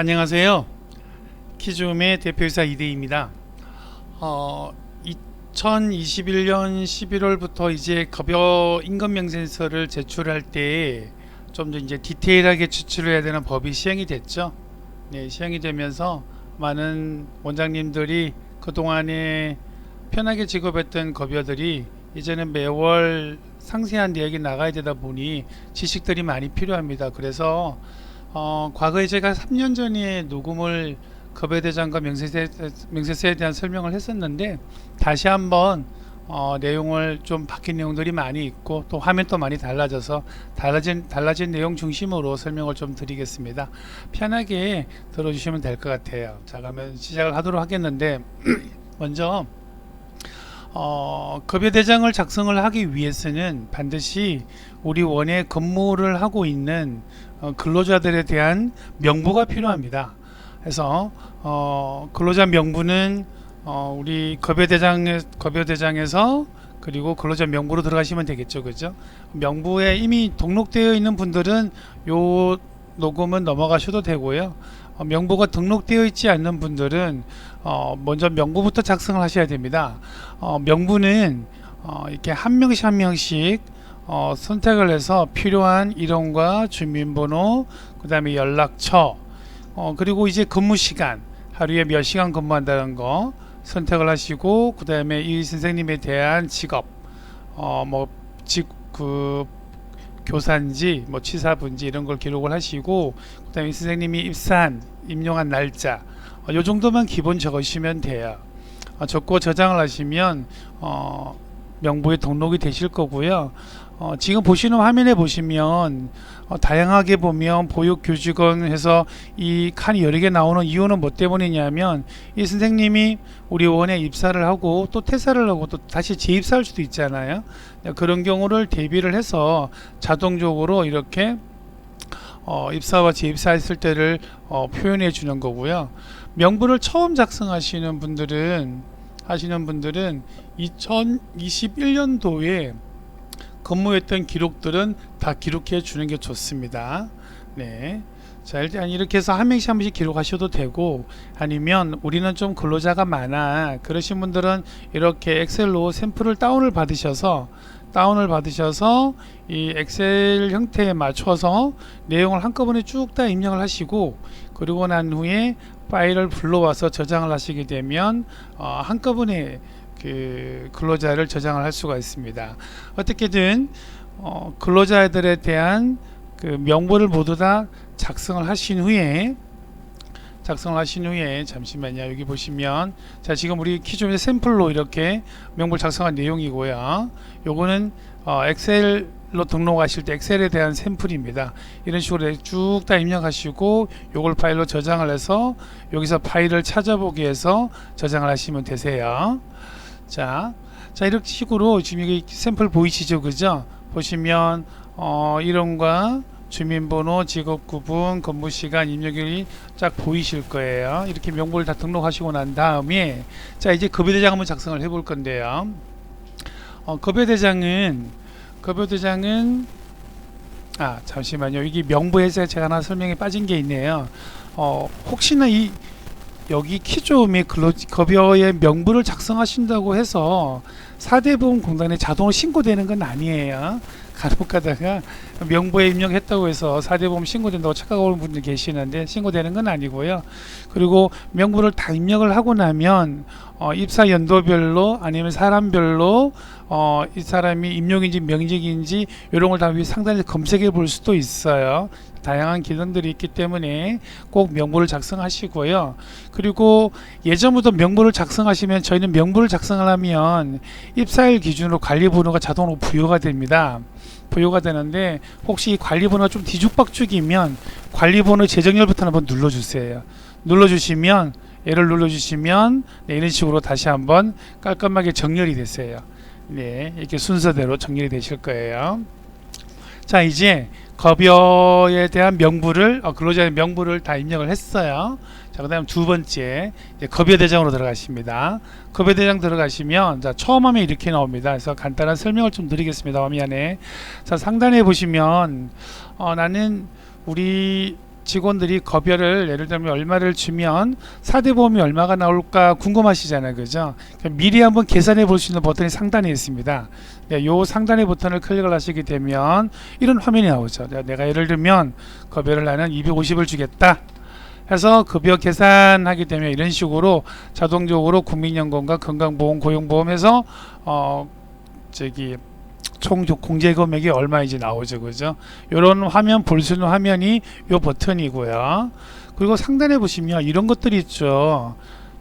안녕하세요. 키움의 대표이사 이대희입니다. 2021년 11월부터 이제 급여 임금명세서를 제출할 때 좀 더 이제 디테일하게 제출을 해야 되는 법이 시행이 됐죠. 네, 시행이 되면서 많은 원장님들이 그동안에 편하게 지급했던 급여들이 이제는 매월 상세한 내역이 나가야 되다 보니 지식들이 많이 필요합니다. 그래서 과거에 제가 3년 전에 녹음을 급여대장과 명세서에 대한 설명을 했었는데 다시 한번 내용을 좀 바뀐 내용들이 많이 있고 또 화면도 많이 달라져서 달라진 내용 중심으로 설명을 좀 드리겠습니다. 편하게 들어주시면 될 것 같아요. 자, 그러면 시작을 하도록 하겠는데 먼저 급여대장을 작성을 하기 위해서는 반드시 우리 원에 근무를 하고 있는 근로자들에 대한 명부가 필요합니다. 그래서 근로자 명부는 우리 급여대장에서 그리고 근로자 명부로 들어가시면 되겠죠, 그죠? 명부에 이미 등록되어 있는 분들은 요 녹음은 넘어가셔도 되고요. 명부가 등록되어 있지 않는 분들은 먼저 명부부터 작성을 하셔야 됩니다. 명부는 이렇게 한 명씩 한 명씩 선택을 해서 필요한 이름과 주민번호, 그 다음에 연락처, 그리고 이제 근무 시간, 하루에 몇 시간 근무한다는 거 선택을 하시고, 그 다음에 이 선생님에 대한 직업, 교사인지 치사분지 이런 걸 기록을 하시고, 그 다음에 선생님이 임용한 날짜, 요 정도만 기본 적으시면 돼요. 적고 저장을 하시면 명부에 등록이 되실 거고요. 지금 보시는 화면에 보시면 다양하게 보면 보육교직원 해서 이 칸이 여러 개 나오는 이유는 뭐 때문이냐면 이 선생님이 우리 원에 입사를 하고 또 퇴사를 하고 또 다시 재입사할 수도 있잖아요. 그런 경우를 대비를 해서 자동적으로 이렇게 입사와 재입사했을 때를 표현해 주는 거고요. 명부를 처음 작성하시는 분들은 2021년도에 근무했던 기록들은 다 기록해 주는 게 좋습니다. 네. 자, 일단 이렇게 해서 한 명씩 한 명씩 기록하셔도 되고, 아니면 우리는 좀 근로자가 많아 그러신 분들은 이렇게 엑셀로 샘플을 다운을 받으셔서 이 엑셀 형태에 맞춰서 내용을 한꺼번에 쭉 다 입력을 하시고, 그리고 난 후에 파일을 불러와서 저장을 하시게 되면 한꺼번에 그 근로자를 저장을 할 수가 있습니다. 어떻게든 근로자들에 대한 그 명부를 모두 다 작성을 하신 후에 잠시만요. 여기 보시면 자, 지금 우리 키움의 샘플로 이렇게 명부를 작성한 내용이고요. 요거는 엑셀로 등록하실 때 엑셀에 대한 샘플입니다. 이런 식으로 쭉 다 입력하시고 요걸 파일로 저장을 해서 여기서 파일을 찾아보기 위해서 저장을 하시면 되세요. 자, 이런 식으로 지금 여기 샘플 보이시죠, 그죠? 보시면 이름과 주민번호, 직업구분, 근무시간, 임력일이 쫙 보이실 거예요. 이렇게 명부를 다 등록하시고 난 다음에 자, 이제 급여대장 한번 작성을 해볼 건데요. 급여대장은 잠시만요. 여기 명부에서 제가 하나 설명이 빠진 게 있네요. 혹시나 여기 키움의 급여의 명부를 작성하신다고 해서 4대 보험공단에 자동으로 신고되는 건 아니에요. 간혹 가다가 명부에 입력했다고 해서 4대 보험 신고된다고 착각하는 분들 계시는데 신고되는 건 아니고요. 그리고 명부를 다 입력을 하고 나면 입사 연도별로 아니면 사람별로 이 사람이 임용인지 명직인지 이런 걸 다 상단에서 검색해 볼 수도 있어요. 다양한 기능들이 있기 때문에 꼭 명부를 작성하시고요. 그리고 예전부터 명부를 작성하시면 저희는 명부를 작성을 하면 입사일 기준으로 관리번호가 자동으로 부여가 됩니다. 부여가 되는데 혹시 관리번호가 좀 뒤죽박죽이면 관리번호 재정렬 버튼 한번 눌러주세요. 얘를 눌러주시면 네, 이런 식으로 다시 한번 깔끔하게 정렬이 됐어요. 네, 이렇게 순서대로 정렬이 되실 거예요. 자, 이제 급여에 대한 명부를 근로자의 명부를 다 입력을 했어요. 자, 그 다음 두 번째 급여대장으로 들어가십니다. 급여대장 들어가시면 자, 처음 화면 이렇게 나옵니다. 그래서 간단한 설명을 좀 드리겠습니다. 화면에 자, 상단에 보시면 나는 우리 직원들이 급여를 예를 들면 얼마를 주면 4대 보험이 얼마가 나올까 궁금하시잖아요. 그죠? 미리 한번 계산해 볼 수 있는 버튼이 상단에 있습니다. 네, 요 상단의 버튼을 클릭을 하시게 되면 이런 화면이 나오죠. 내가 예를 들면 급여를 나는 250을 주겠다 해서 급여 계산하게 되면 이런 식으로 자동적으로 국민연금과 건강보험, 고용보험에서 총 공제 금액이 얼마인지 나오죠. 그죠? 요런 화면 볼 수 있는 화면이 요 버튼이고요. 그리고 상단에 보시면 이런 것들이 있죠.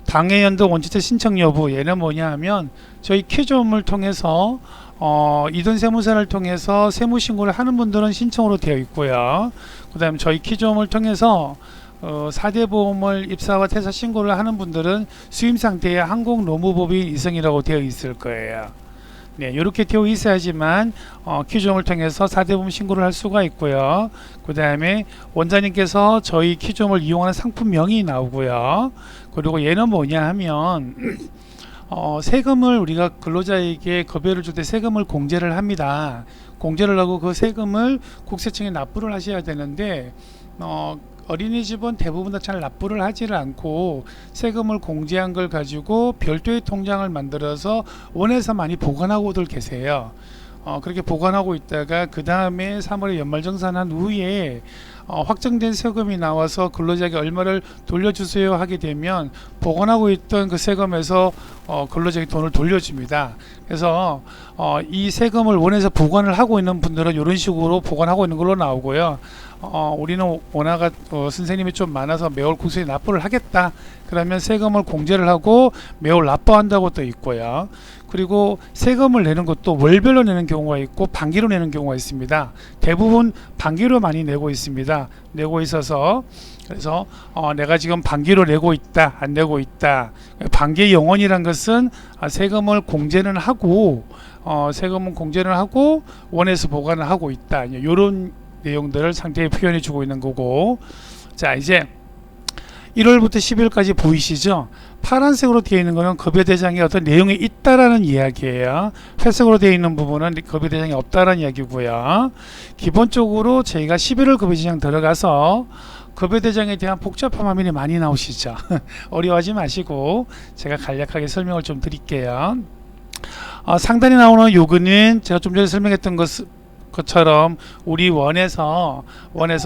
당해연도 원칙자 신청 여부. 얘는 뭐냐 하면 저희 퀴즈홈을 통해서 이동세무사를 통해서 세무신고를 하는 분들은 신청으로 되어 있고요. 그 다음에 저희 퀴즈홈을 통해서 4대 보험을 입사와 퇴사 신고를 하는 분들은 수임 상태의 항공노무법인 이성이라고 되어 있을 거예요. 네, 이렇게 되어 있어야지만 퀴즈홈을 통해서 4대 보험 신고를 할 수가 있고요. 그 다음에 원장님께서 저희 퀴즈홈을 이용하는 상품명이 나오고요. 그리고 얘는 뭐냐 하면 세금을 우리가 근로자에게 급여를 줄 때 세금을 공제를 합니다. 공제를 하고 그 세금을 국세청에 납부를 하셔야 되는데 어린이집은 대부분 다 잘 납부를 하지를 않고 세금을 공제한 걸 가지고 별도의 통장을 만들어서 원에서 많이 보관하고들 계세요. 그렇게 보관하고 있다가 그 다음에 3월에 연말정산한 후에 확정된 세금이 나와서 근로자에게 얼마를 돌려주세요 하게 되면 보관하고 있던 그 세금에서 근로자에게 돈을 돌려줍니다. 그래서 이 세금을 원에서 보관을 하고 있는 분들은 이런 식으로 보관하고 있는 걸로 나오고요. 우리는 워낙 선생님이 좀 많아서 매월 국세에 납부를 하겠다 그러면 세금을 공제를 하고 매월 납부한다고 또 있고요. 그리고 세금을 내는 것도 월별로 내는 경우가 있고 반기로 내는 경우가 있습니다. 대부분 반기로 많이 내고 있습니다. 내고 있어서 그래서 내가 지금 반기로 내고 있다 안 내고 있다. 반기 영원이란 것은 세금을 공제는 하고 원에서 보관을 하고 있다. 이런 내용들을 상태에 표현해 주고 있는 거고. 자, 이제 1월부터 12월까지 보이시죠? 파란색으로 되어 있는 거는 급여대장에 어떤 내용이 있다라는 이야기예요. 회색으로 되어 있는 부분은 급여대장이 없다라는 이야기고요. 기본적으로 저희가 11월 급여대장 들어가서 급여대장에 대한 복잡한 화면이 많이 나오시죠. 어려워하지 마시고 제가 간략하게 설명을 좀 드릴게요. 상단에 나오는 요거는 제가 좀 전에 설명했던 것처럼 우리 원에서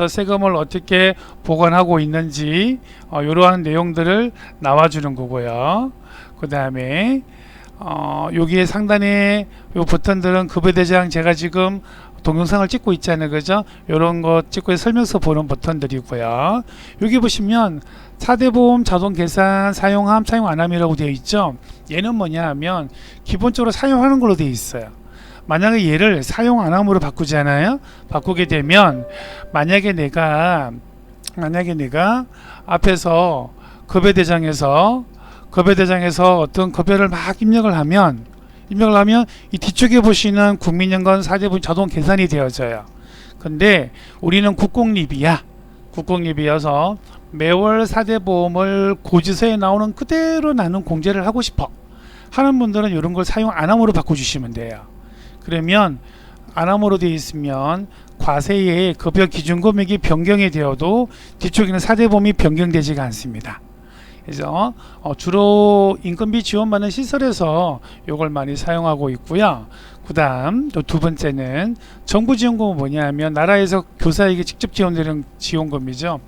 세금을 어떻게 보관하고 있는지 이러한 내용들을 나와주는 거고요. 그 다음에 여기에 상단에 요 버튼들은 급여대장 제가 지금 동영상을 찍고 있잖아요. 그죠? 요런 거 찍고 설명서 보는 버튼들이고요. 여기 보시면 4대 보험 자동 계산 사용함 사용 안함이라고 되어 있죠. 얘는 뭐냐 하면 기본적으로 사용하는 걸로 되어 있어요. 만약에 얘를 사용 안함으로 바꾸잖아요. 바꾸게 되면 만약에 내가 앞에서 급여대장에서 어떤 급여를 막 입력을 하면 이 뒤쪽에 보시는 국민연금 4대 보험 자동 계산이 되어져요. 근데 우리는 국공립이어서 매월 4대 보험을 고지서에 나오는 그대로 나는 공제를 하고 싶어 하는 분들은 이런 걸 사용 안함으로 바꿔주시면 돼요. 그러면 안함으로 되어 있으면 과세의 급여 기준 금액이 변경이 되어도 뒤쪽에는 4대 보험이 변경되지가 않습니다. 그래서 주로 인건비 지원받는 시설에서 이걸 많이 사용하고 있고요. 그 다음 또 두 번째는 정부지원금은 뭐냐면 나라에서 교사에게 직접 지원되는 지원금이죠.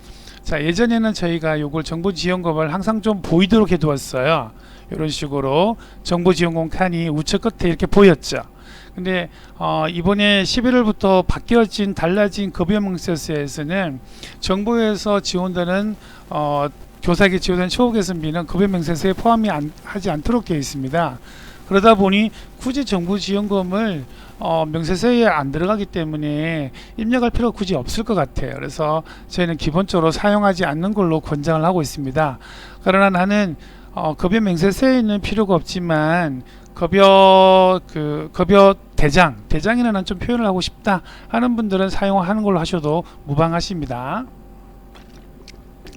자, 예전에는 저희가 이걸 정부지원금을 항상 좀 보이도록 해두었어요. 이런 식으로 정부지원금 칸이 우측 끝에 이렇게 보였죠. 근데 이번에 11월부터 달라진 급여명세서에서는 정부에서 지원되는 교사에게 지원되는 초과개선비는 급여명세서에 포함이 하지 않도록 되어 있습니다. 그러다 보니 굳이 정부지원금을 명세서에 안 들어가기 때문에 입력할 필요가 굳이 없을 것 같아요. 그래서 저희는 기본적으로 사용하지 않는 걸로 권장을 하고 있습니다. 그러나 나는 급여명세서에 있는 필요가 없지만 급여 대장이나 난 좀 표현을 하고 싶다 하는 분들은 사용하는 걸로 하셔도 무방하십니다.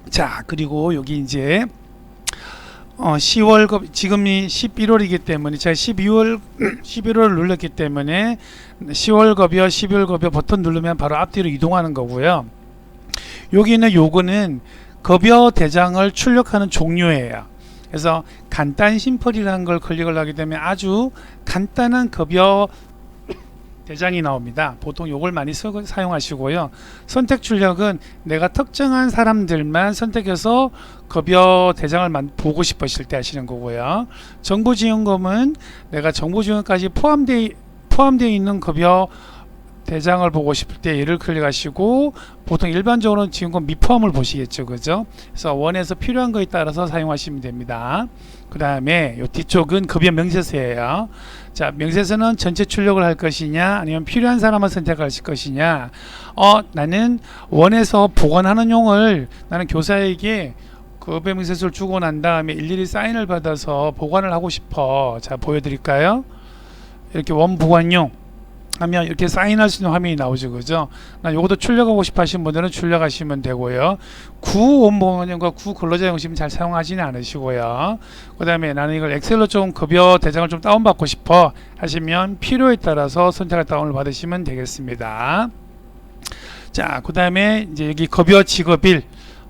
자, 그리고 여기 이제 10월 지금이 11월이기 때문에 제가 11월을 눌렀기 때문에 10월 급여 12월 급여 버튼 누르면 바로 앞뒤로 이동하는 거고요. 여기 있는 요거는 급여 대장을 출력하는 종류예요. 그래서 간단 심플이라는 걸 클릭을 하게 되면 아주 간단한 급여 대장이 나옵니다. 보통 요걸 많이 사용하시고요. 선택 출력은 내가 특정한 사람들만 선택해서 급여 대장을 보고 싶으실 때 하시는 거고요. 정보지원금은 내가 정보지원까지 포함되어 있는 급여 대장을 보고 싶을 때 얘를 클릭하시고, 보통 일반적으로는 지원금 미포함을 보시겠죠, 그죠? 그래서 원에서 필요한 거에 따라서 사용하시면 됩니다. 그 다음에 요 뒤쪽은 급여 명세서예요. 자, 명세서는 전체 출력을 할 것이냐 아니면 필요한 사람만 선택할 것이냐. 나는 원에서 보관하는 용을 나는 교사에게 급여 명세서를 주고 난 다음에 일일이 사인을 받아서 보관을 하고 싶어. 자, 보여드릴까요? 이렇게 원 보관용 하면 이렇게 사인할 수 있는 화면이 나오죠, 그죠? 나 요것도 출력하고 싶어 하시는 분들은 출력하시면 되고요. 구 원본형과 구 근로자 형식은 잘 사용하지는 않으시고요. 그 다음에 나는 이걸 엑셀로 좀 급여 대장을 좀 다운받고 싶어 하시면 필요에 따라서 선택할 다운을 받으시면 되겠습니다. 자, 그 다음에 이제 여기 급여 직업일,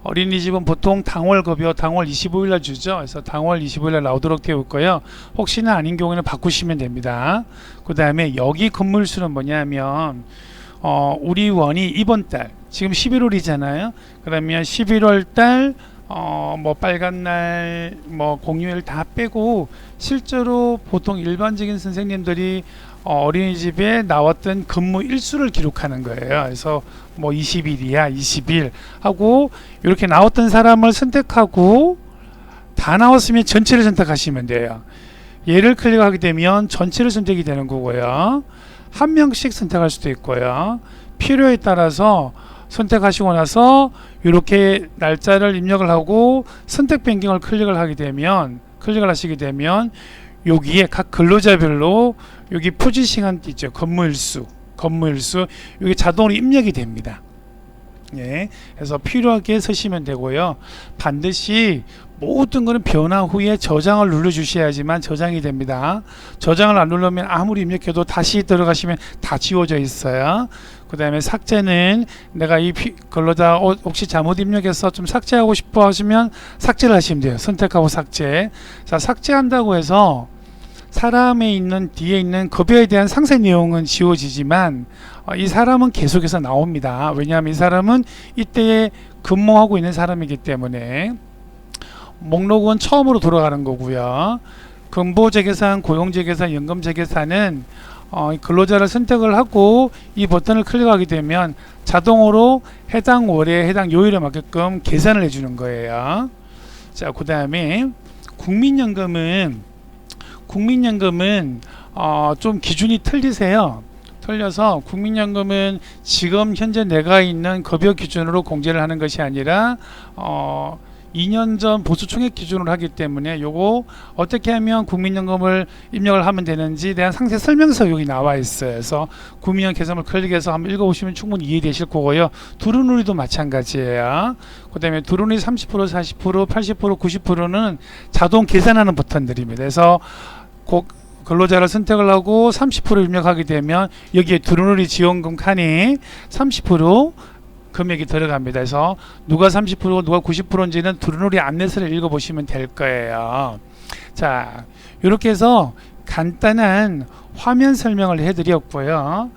어린이집은 보통 당월 급여 당월 25일날 주죠. 그래서 당월 25일날 나오도록 되어 있고요. 혹시나 아닌 경우에는 바꾸시면 됩니다. 그 다음에 여기 근무일수는 뭐냐면 우리 원이 이번 달 지금 11월이잖아요. 그러면 11월 달 뭐 빨간 날, 뭐 공휴일 다 빼고 실제로 보통 일반적인 선생님들이 어린이집에 나왔던 근무 일수를 기록하는 거예요. 그래서 뭐 20일이야, 20일 하고 이렇게 나왔던 사람을 선택하고 다 나왔으면 전체를 선택하시면 돼요. 얘를 클릭하게 되면 전체를 선택이 되는 거고요. 한 명씩 선택할 수도 있고요. 필요에 따라서 선택하시고 나서 이렇게 날짜를 입력을 하고 선택 변경을 클릭을 하시게 되면 여기에 각 근로자별로 여기 포지션 있죠. 근무일수 여기 자동으로 입력이 됩니다. 예, 그래서 필요하게 쓰시면 되고요. 반드시 모든 거는 변화 후에 저장을 눌러 주셔야지만 저장이 됩니다. 저장을 안 누르면 아무리 입력해도 다시 들어가시면 다 지워져 있어요. 그 다음에 삭제는 내가 이 근로자 혹시 잘못 입력해서 좀 삭제하고 싶어 하시면 삭제를 하시면 돼요. 선택하고 삭제. 자, 삭제한다고 해서 사람에 있는 뒤에 있는 급여에 대한 상세 내용은 지워지지만 이 사람은 계속해서 나옵니다. 왜냐하면 이 사람은 이때에 근무하고 있는 사람이기 때문에. 목록은 처음으로 돌아가는 거고요. 근보재개산, 고용재개산, 연금재개산은 근로자를 선택을 하고 이 버튼을 클릭하게 되면 자동으로 해당 월에 해당 요일에 맞게끔 계산을 해주는 거예요. 자, 그 다음에 국민연금은 좀 기준이 틀려서 국민연금은 지금 현재 내가 있는 급여 기준으로 공제를 하는 것이 아니라 2년 전 보수총액 기준으로 하기 때문에 요거 어떻게 하면 국민연금을 입력을 하면 되는지 대한 상세 설명서 여기 나와 있어요. 그래서 국민연금 계산을 클릭해서 한번 읽어보시면 충분히 이해되실 거고요. 두루누리도 마찬가지예요. 그 다음에 두루누리 30%, 40%, 80%, 90%는 자동 계산하는 버튼들입니다. 그래서 근로자를 선택을 하고 30% 입력하게 되면 여기에 두루누리 지원금 칸이 30% 금액이 들어갑니다. 그래서 누가 30% 누가 90%인지는 두루누리 안내서를 읽어보시면 될 거예요. 자, 이렇게 해서 간단한 화면 설명을 해드렸고요.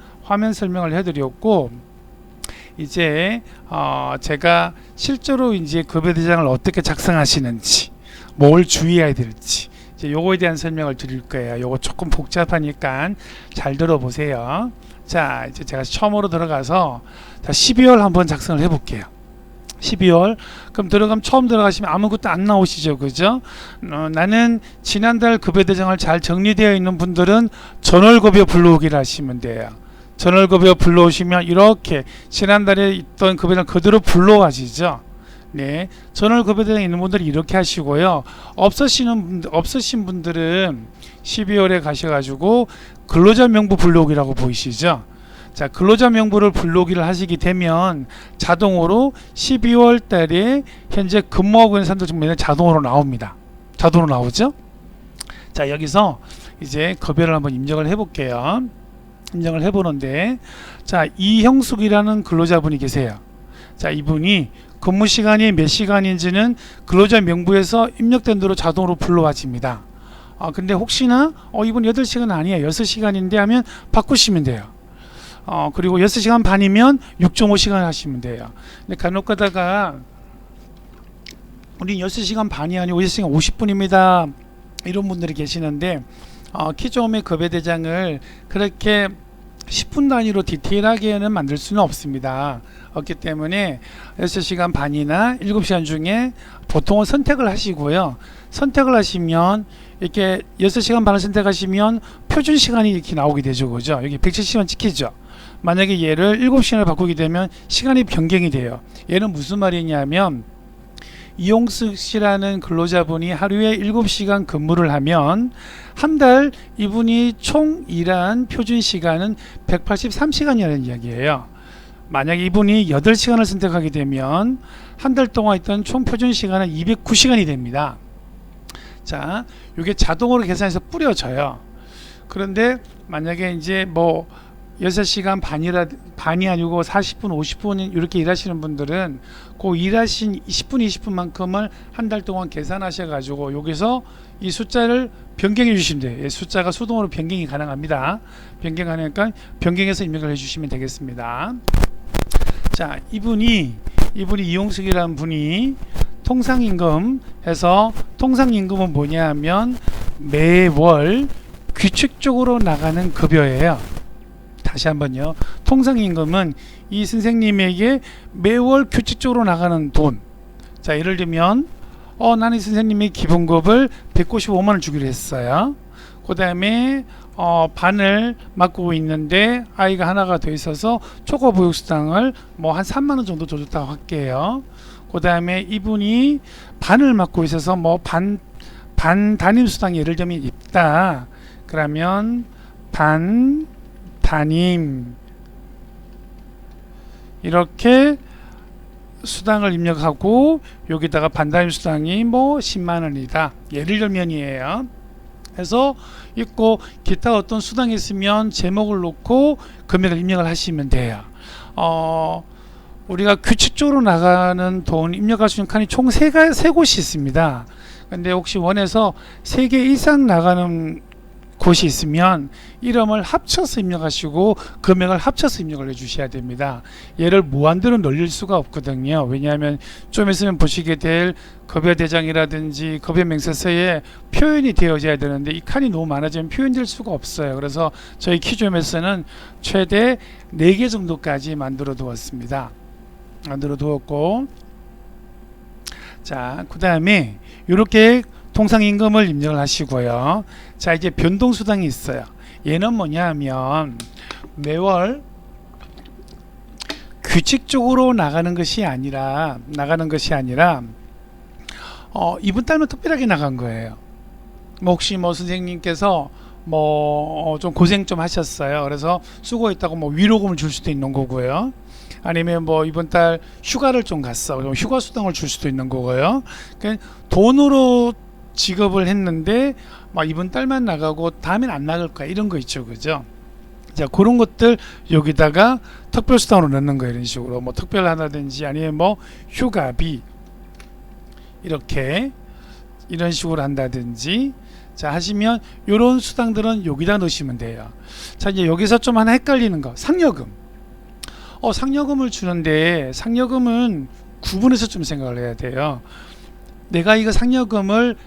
이제 제가 실제로 이제 급여대장을 어떻게 작성하시는지, 뭘 주의해야 될지 이제 요거에 대한 설명을 드릴 거예요. 요거 조금 복잡하니까 잘 들어보세요. 자, 이제 제가 처음으로 들어가서 자, 12월 한번 작성을 해볼게요. 12월. 그럼 처음 들어가시면 아무것도 안 나오시죠, 그죠? 나는 지난달 급여대장을 잘 정리되어 있는 분들은 전월급여 불러오기를 하시면 돼요. 전월급여 불러오시면 이렇게 지난달에 있던 급여대장 그대로 불러와지죠. 네, 전월급여대장 있는 분들이 이렇게 하시고요. 없으신 분들은 12월에 가셔가지고 근로자 명부 불러오기라고 보이시죠? 자, 근로자 명부를 불러오기를 하시게 되면 자동으로 12월 달에 현재 근무하고 있는 사람들 중에 자동으로 나옵니다. 자동으로 나오죠? 자, 여기서 이제 급여를 한번 입력을 해볼게요. 입력을 해보는데, 자, 이형숙이라는 근로자분이 계세요. 자, 이분이 근무 시간이 몇 시간인지는 근로자 명부에서 입력된 대로 자동으로 불러와집니다. 근데 혹시나 이분 8시간 아니에요, 6시간인데 하면 바꾸시면 돼요. 그리고 6시간 반이면 6.5시간 하시면 돼요. 근데 간혹 가다가 우리 6시간 반이 아니고 6시간 50분입니다 이런 분들이 계시는데 키조홈의 급여 대장을 그렇게 10분 단위로 디테일하게는 만들 수는 없습니다. 없기 때문에 6시간 반이나 7시간 중에 보통은 선택을 하시고요. 선택을 하시면 이렇게 6시간 반을 선택하시면 표준 시간이 이렇게 나오게 되죠. 그죠? 여기 170시간 찍히죠. 만약에 얘를 7시간을 바꾸게 되면 시간이 변경이 돼요. 얘는 무슨 말이냐면 이용숙 씨라는 근로자분이 하루에 7시간 근무를 하면 한 달 이분이 총 일한 표준 시간은 183시간이라는 이야기예요. 만약에 이분이 8시간을 선택하게 되면 한 달 동안 있던 총 표준 시간은 209시간이 됩니다. 자, 이게 자동으로 계산해서 뿌려져요. 그런데 만약에 이제 6시간 반이 아니고 40분, 50분 이렇게 일하시는 분들은 그 일하신 10분, 20분만큼을 한 달 동안 계산하셔가지고 여기서 이 숫자를 변경해 주시면 돼요. 숫자가 수동으로 변경이 가능합니다. 변경하니까 변경해서 입력을 해주시면 되겠습니다. 자, 이분이 이용숙이라는 분이 통상임금 해서, 통상임금은 뭐냐 하면 매월 규칙적으로 나가는 급여예요. 다시 한번요. 통상임금은 이 선생님에게 매월 규칙적으로 나가는 돈. 자, 예를 들면 나는 이 선생님의 기본급을 195만원 주기로 했어요. 그 다음에 반을 맡고 있는데 아이가 하나가 더 있어서 초과보육수당을 한 3만원 정도 줬다고 할게요. 그 다음에 이분이 반을 맡고 있어서 반 담임수당이 예를 들면 있다. 그러면 담임 이렇게 수당을 입력하고 여기다가 반담임 수당이 10만원이다 예를 들면이에요. 해서 있고 기타 어떤 수당이 있으면 제목을 놓고 금액을 입력을 하시면 돼요. 우리가 규칙적으로 나가는 돈 입력할 수 있는 칸이 총 3곳이 있습니다. 근데 혹시 원해서 3개 이상 나가는 곳이 있으면 이름을 합쳐서 입력하시고 금액을 합쳐서 입력을 해주셔야 됩니다. 얘를 무한대로 늘릴 수가 없거든요. 왜냐하면 좀 있으면 보시게 될 급여대장이라든지 급여명세서에 표현이 되어져야 되는데 이 칸이 너무 많아지면 표현될 수가 없어요. 그래서 저희 키조홈에서는 최대 4개 정도까지 만들어 두었습니다. 만들어 두었고, 자, 그 다음에 이렇게 통상임금을 입력을 하시고요. 자, 이제 변동수당이 있어요. 얘는 뭐냐 하면 매월 규칙적으로 나가는 것이 아니라 이번 달만 특별하게 나간 거예요. 혹시 선생님께서 좀 고생 좀 하셨어요. 그래서 수고했다고 위로금을 줄 수도 있는 거고요. 아니면 이번 달 휴가를 좀 갔어. 그럼 휴가 수당을 줄 수도 있는 거고요. 그러니까 돈으로 지급을 했는데 이번 달만 나가고 다음엔 안 나갈 거야 이런 거 있죠, 그죠? 자, 그런 것들 여기다가 특별수당으로 넣는 거 이런 식으로 특별하다든지 아니면 휴가비 이렇게 이런 식으로 한다든지 자 하시면 요런 수당들은 여기다 넣으시면 돼요. 자, 이제 여기서 좀 하나 헷갈리는 거 상여금. 상여금을 주는데 상여금은 구분해서 좀 생각을 해야 돼요. 내가 이거 상여금을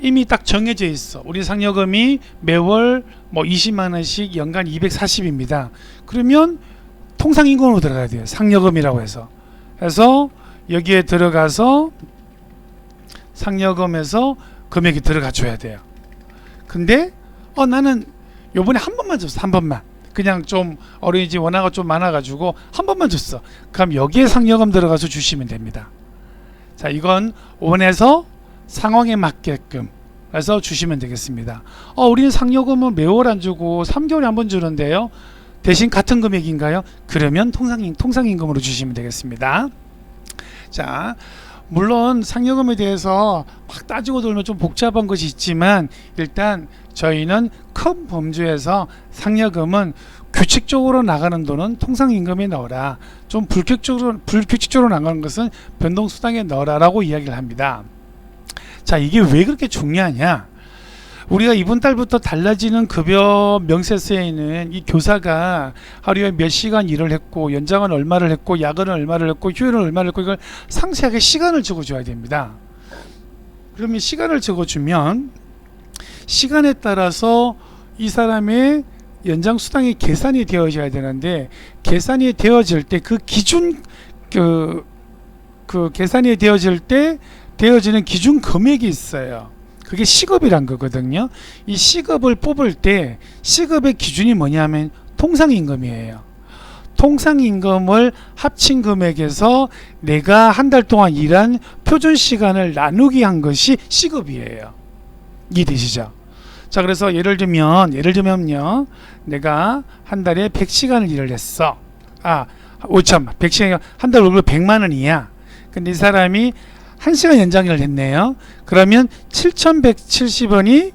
이미 딱 정해져 있어. 우리 상여금이 매월 20만원씩 연간 240입니다. 그러면 통상임금으로 들어가야 돼요. 상여금이라고 해서. 그래서 여기에 들어가서 상여금에서 금액이 들어가 줘야 돼요. 근데 나는 요번에 한 번만 줬어. 한 번만. 그냥 좀 어린이집 원화가 좀 많아가지고 한 번만 줬어. 그럼 여기에 상여금 들어가서 주시면 됩니다. 자, 이건 원해서 상황에 맞게끔 해서 주시면 되겠습니다. 우리는 상여금은 매월 안 주고 3개월에 한 번 주는데요. 대신 같은 금액인가요? 그러면 통상임금으로 주시면 되겠습니다. 자, 물론 상여금에 대해서 막 따지고 돌면 좀 복잡한 것이 있지만 일단 저희는 큰 범주에서 상여금은 규칙적으로 나가는 돈은 통상임금에 넣어라. 좀 불규칙적으로 나가는 것은 변동수당에 넣어라 라고 이야기를 합니다. 자, 이게 왜 그렇게 중요하냐? 우리가 이번 달부터 달라지는 급여 명세서에는 이 교사가 하루에 몇 시간 일을 했고, 연장은 얼마를 했고, 야근은 얼마를 했고, 휴일은 얼마를 했고, 이걸 상세하게 시간을 적어줘야 됩니다. 그러면 시간을 적어주면 시간에 따라서 이 사람의 연장 수당이 계산이 되어져야 되는데, 계산이 되어질 때 그 기준 그 계산이 되어질 때 되어지는 기준 금액이 있어요. 그게 시급이란 거거든요. 이 시급을 뽑을 때 시급의 기준이 뭐냐면 통상임금이에요. 통상임금을 합친 금액에서 내가 한 달 동안 일한 표준 시간을 나누기 한 것이 시급이에요. 이해되시죠? 자, 그래서 예를 들면요, 내가 한 달에 100시간을 일을 했어. 100시간, 한 달 월급 100만 원이야. 근데 이 사람이 1시간 연장 일을 했네요. 그러면 7,170원이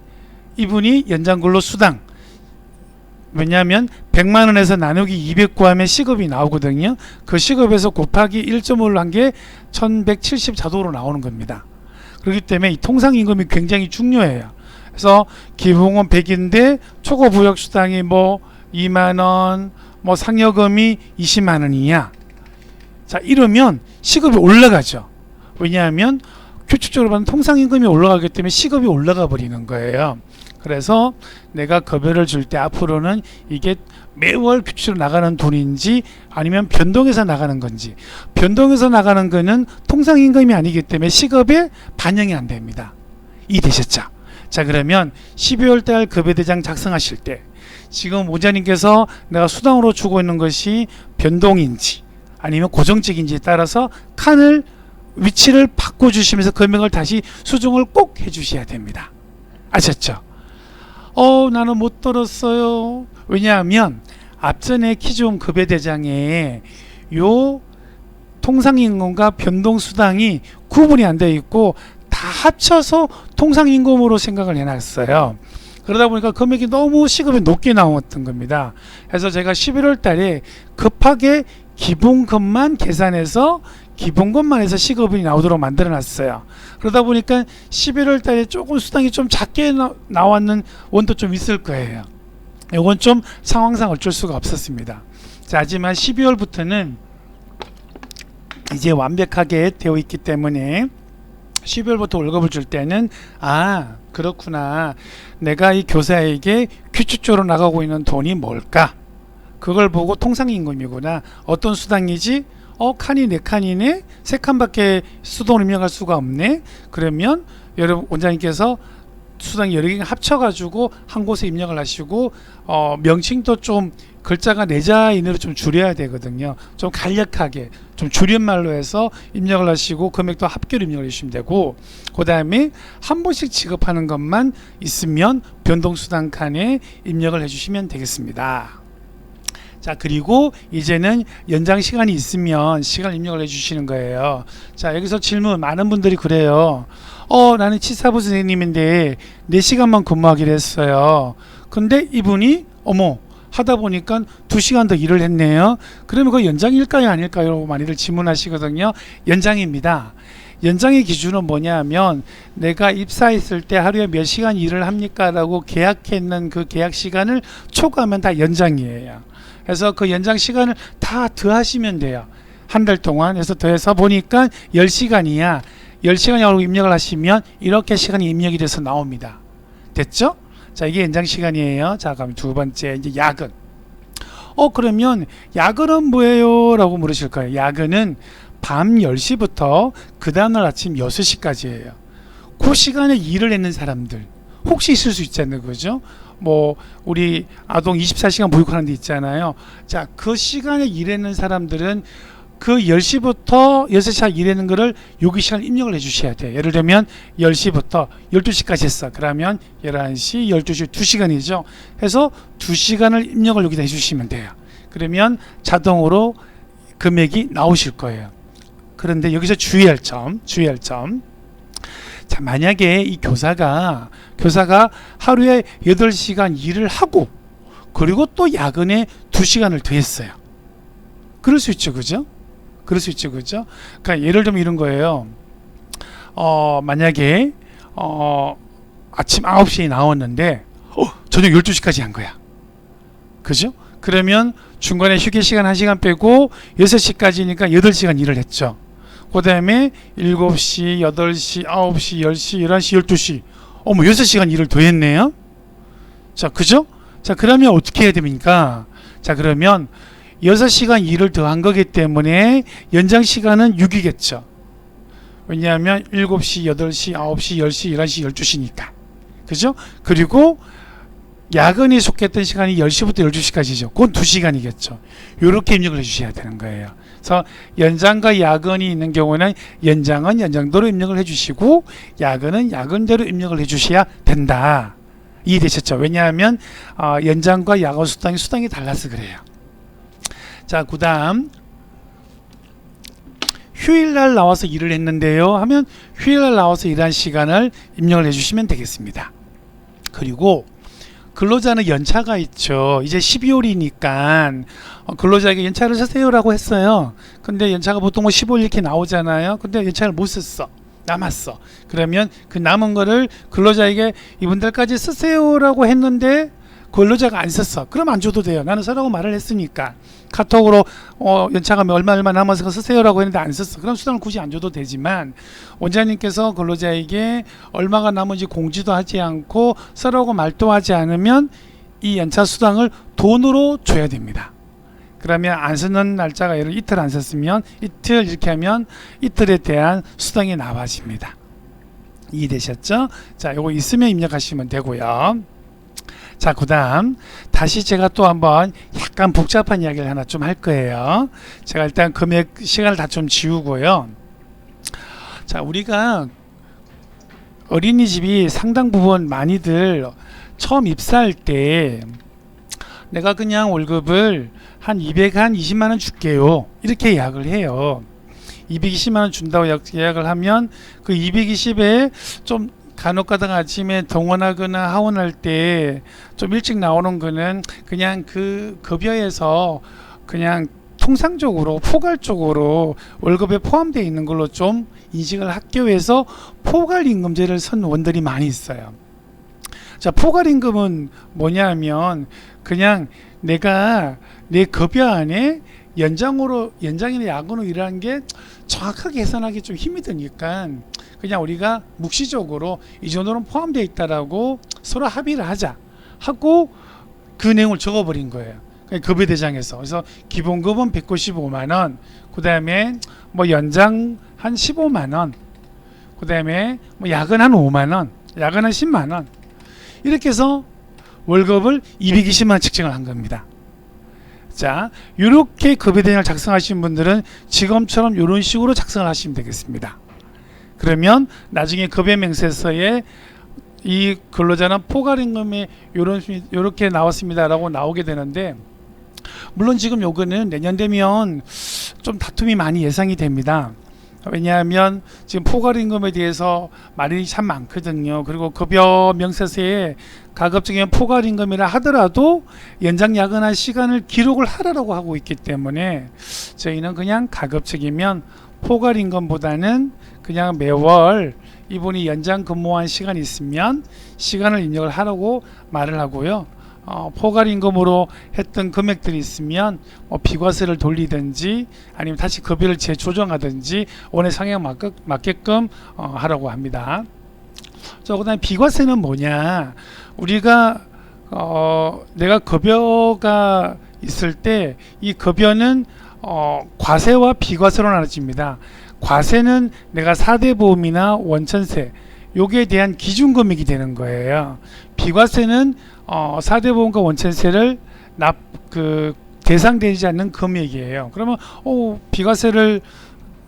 이분이 연장근로 수당. 왜냐하면 100만 원에서 나누기 200 구하면 시급이 나오거든요. 그 시급에서 곱하기 1.5를 한 게 1,170 자동으로 나오는 겁니다. 그렇기 때문에 이 통상임금이 굉장히 중요해요. 그래서 기본은 100인데 초과부역수당이 뭐 2만원, 뭐 상여금이 20만원이야. 자, 이러면 시급이 올라가죠. 왜냐하면 규칙적으로 받는 통상임금이 올라가기 때문에 시급이 올라가 버리는 거예요. 그래서 내가 급여를 줄 때 앞으로는 이게 매월 규칙으로 나가는 돈인지 아니면 변동해서 나가는 건지, 변동해서 나가는 거는 통상임금이 아니기 때문에 시급에 반영이 안 됩니다. 이해되셨죠? 자, 그러면 12월 달 급여대장 작성하실 때 지금 원장님께서 내가 수당으로 주고 있는 것이 변동인지 아니면 고정적인지에 따라서 칸을 위치를 바꿔주시면서 금액을 다시 수정을 꼭 해주셔야 됩니다. 아셨죠? 나는 못 들었어요. 왜냐하면 앞전에 기존 급여대장에 요 통상임금과 변동수당이 구분이 안 되어 있고 다 합쳐서 통상임금으로 생각을 해놨어요. 그러다 보니까 금액이 너무 시급이 높게 나왔던 겁니다. 그래서 제가 11월 달에 급하게 기본급만 계산해서 기본급만 해서 시급이 나오도록 만들어 놨어요. 그러다 보니까 11월 달에 조금 수당이 좀 작게 나왔는 원도 좀 있을 거예요. 이건 좀 상황상 어쩔 수가 없었습니다. 자, 하지만 12월부터는 이제 완벽하게 되어 있기 때문에 12월부터 월급을 줄 때는 그렇구나, 내가 이 교사에게 규칙적으로 나가고 있는 돈이 뭘까, 그걸 보고 통상임금이구나, 어떤 수당이지, 칸이 4칸이네, 3칸밖에 수동을 입력할 수가 없네. 그러면 여러분 원장님께서 수당 여러 개 합쳐가지고 한 곳에 입력을 하시고, 명칭도 좀 글자가 4자 이내로 좀 줄여야 되거든요. 좀 간략하게 좀 줄임말로 해서 입력을 하시고 금액도 합계로 입력을 해주시면 되고, 그 다음에 한 번씩 지급하는 것만 있으면 변동수당 칸에 입력을 해주시면 되겠습니다. 자, 그리고 이제는 연장 시간이 있으면 시간 입력을 해주시는 거예요. 자, 여기서 질문 많은 분들이 그래요. 나는 치사부 선생님인데 4시간만 근무하기로 했어요. 근데 이분이 하다 보니까 2시간 더 일을 했네요. 그러면 그 연장일까요 아닐까요? 많이들 질문하시거든요. 연장입니다. 연장의 기준은 뭐냐면 내가 입사했을 때 하루에 몇 시간 일을 합니까? 라고 계약했는 그 계약 시간을 초과하면 다 연장이에요. 그래서 그 연장 시간을 다 더하시면 돼요. 한 달 동안. 그래서 더해서 보니까 10시간이야. 10시간이라고 입력을 하시면 이렇게 시간이 입력이 돼서 나옵니다. 됐죠? 자, 이게 연장 시간이에요. 자, 그럼 두 번째 이제 야근. 그러면 야근은 뭐예요? 라고 물으실 거예요. 야근은 밤 10시부터 그 다음날 아침 6시까지예요. 그 시간에 일을 했는 사람들 혹시 있을 수 있잖아요. 그죠? 뭐 우리 아동 24시간 보육하는 데 있잖아요. 자, 그 시간에 일했는 사람들은 그 10시부터 6시 일하는 거를 여기 시간 입력을 해 주셔야 돼요. 예를 들면 10시부터 12시까지 했어. 그러면 11시, 12시 2시간이죠. 해서 2시간을 입력을 여기다 해 주시면 돼요. 그러면 자동으로 금액이 나오실 거예요. 그런데 여기서 주의할 점. 자, 만약에 이 교사가 하루에 8시간 일을 하고 그리고 또 야근에 2시간을 더했어요. 그럴 수 있죠, 그죠? 그럴 수 있죠, 그죠? 그러니까 예를 들면 이런 거예요. 만약에 아침 9시에 나왔는데 저녁 12시까지 한 거야. 그죠? 그러면 중간에 휴게 시간 1시간 빼고 6시까지니까 8시간 일을 했죠. 그 다음에 7시, 8시, 9시, 10시, 11시, 12시 6시간 일을 더 했네요. 자, 그죠? 자, 그러면 어떻게 해야 됩니까? 자, 그러면 6시간 일을 더 한 거기 때문에 연장 시간은 6이겠죠. 왜냐하면 7시, 8시, 9시, 10시, 11시, 12시니까. 그죠? 그리고 야근이 속했던 시간이 10시부터 12시까지죠. 그건 2시간이겠죠. 이렇게 입력을 해주셔야 되는 거예요. 그래서 연장과 야근이 있는 경우는 연장은 연장대로 입력을 해주시고 야근은 야근대로 입력을 해주셔야 된다. 이해되셨죠? 왜냐하면 연장과 야근 수당이 달라서 그래요. 자, 그 다음 휴일날 나와서 일을 했는데요 하면 휴일날 나와서 일한 시간을 입력을 해주시면 되겠습니다. 그리고 근로자는 연차가 있죠. 이제 12월이니까 근로자에게 연차를 쓰세요라고 했어요. 근데 연차가 보통 15일 이렇게 나오잖아요. 근데 연차를 못 썼어. 남았어. 그러면 그 남은 거를 근로자에게 이분들까지 쓰세요라고 했는데 근로자가 안 썼어. 그럼 안 줘도 돼요. 나는 쓰라고 말을 했으니까. 카톡으로 연차가 얼마 남아서 쓰세요라고 했는데 안 썼어. 그럼 수당을 굳이 안 줘도 되지만 원장님께서 근로자에게 얼마가 남은지 공지도 하지 않고 쓰라고 말도 하지 않으면 이 연차 수당을 돈으로 줘야 됩니다. 그러면 안 쓰는 날짜가 예를 이틀 안 썼으면 이틀 이렇게 하면 이틀에 대한 수당이 나와집니다. 이해되셨죠? 자, 요거 있으면 입력하시면 되고요. 자, 그 다음 다시 제가 또 한번 약간 복잡한 이야기를 하나 좀 할 거예요. 제가 일단 금액 시간을 다 좀 지우고요. 자, 우리가 어린이집이 상당 부분 많이들 처음 입사할 때 내가 그냥 월급을 한 220만원 줄게요 이렇게 예약을 해요. 220만원 준다고 예약을 하면 그 220에 좀 간혹가다가 아침에 동원하거나 하원할 때 좀 일찍 나오는 거는 그냥 그 급여에서 그냥 통상적으로 포괄적으로 월급에 포함되어 있는 걸로 좀 인식을 학교에서 포괄임금제를 쓴 원들이 많이 있어요. 자, 포괄임금은 뭐냐면 그냥 내가 내 급여 안에 연장이나 야근으로 일하는 게 정확하게 계산하기 좀 힘이 드니까 그냥 우리가 묵시적으로 이 정도는 포함되어 있다라고 서로 합의를 하자 하고 그 내용을 적어버린 거예요. 급여대장에서. 그래서 기본급은 195만원, 그 다음에 뭐 연장 한 15만원, 그 다음에 뭐 야근 한 5만원, 야근 한 10만원 이렇게 해서 월급을 220만원 측정을 한 겁니다. 자, 이렇게 급여대장을 작성하신 분들은 지금처럼 이런 식으로 작성을 하시면 되겠습니다. 그러면 나중에 급여명세서에 이 근로자는 포괄임금이 요렇게 나왔습니다라고 나오게 되는데, 물론 지금 요거는 내년 되면 좀 다툼이 많이 예상이 됩니다. 왜냐하면 지금 포괄임금에 대해서 말이 참 많거든요. 그리고 급여 명세서에 가급적이면 포괄임금이라 하더라도 연장 야근한 시간을 기록을 하라고 하고 있기 때문에 저희는 그냥 가급적이면 포괄임금보다는 그냥 매월 이분이 연장 근무한 시간이 있으면 시간을 입력을 하라고 말을 하고요. 포괄임금으로 했던 금액들이 있으면 비과세를 돌리든지 아니면 다시 급여를 재조정하든지 원의 상향 맞게끔 하라고 합니다. 자, 그다음에 비과세는 뭐냐? 우리가 내가 급여가 있을 때 이 급여는 과세와 비과세로 나눠집니다. 과세는 내가 4대 보험이나 원천세 요기에 대한 기준금액이 되는 거예요. 비과세는 4대 보험과 원천세를 대상되지 않는 금액이에요. 그러면 비과세를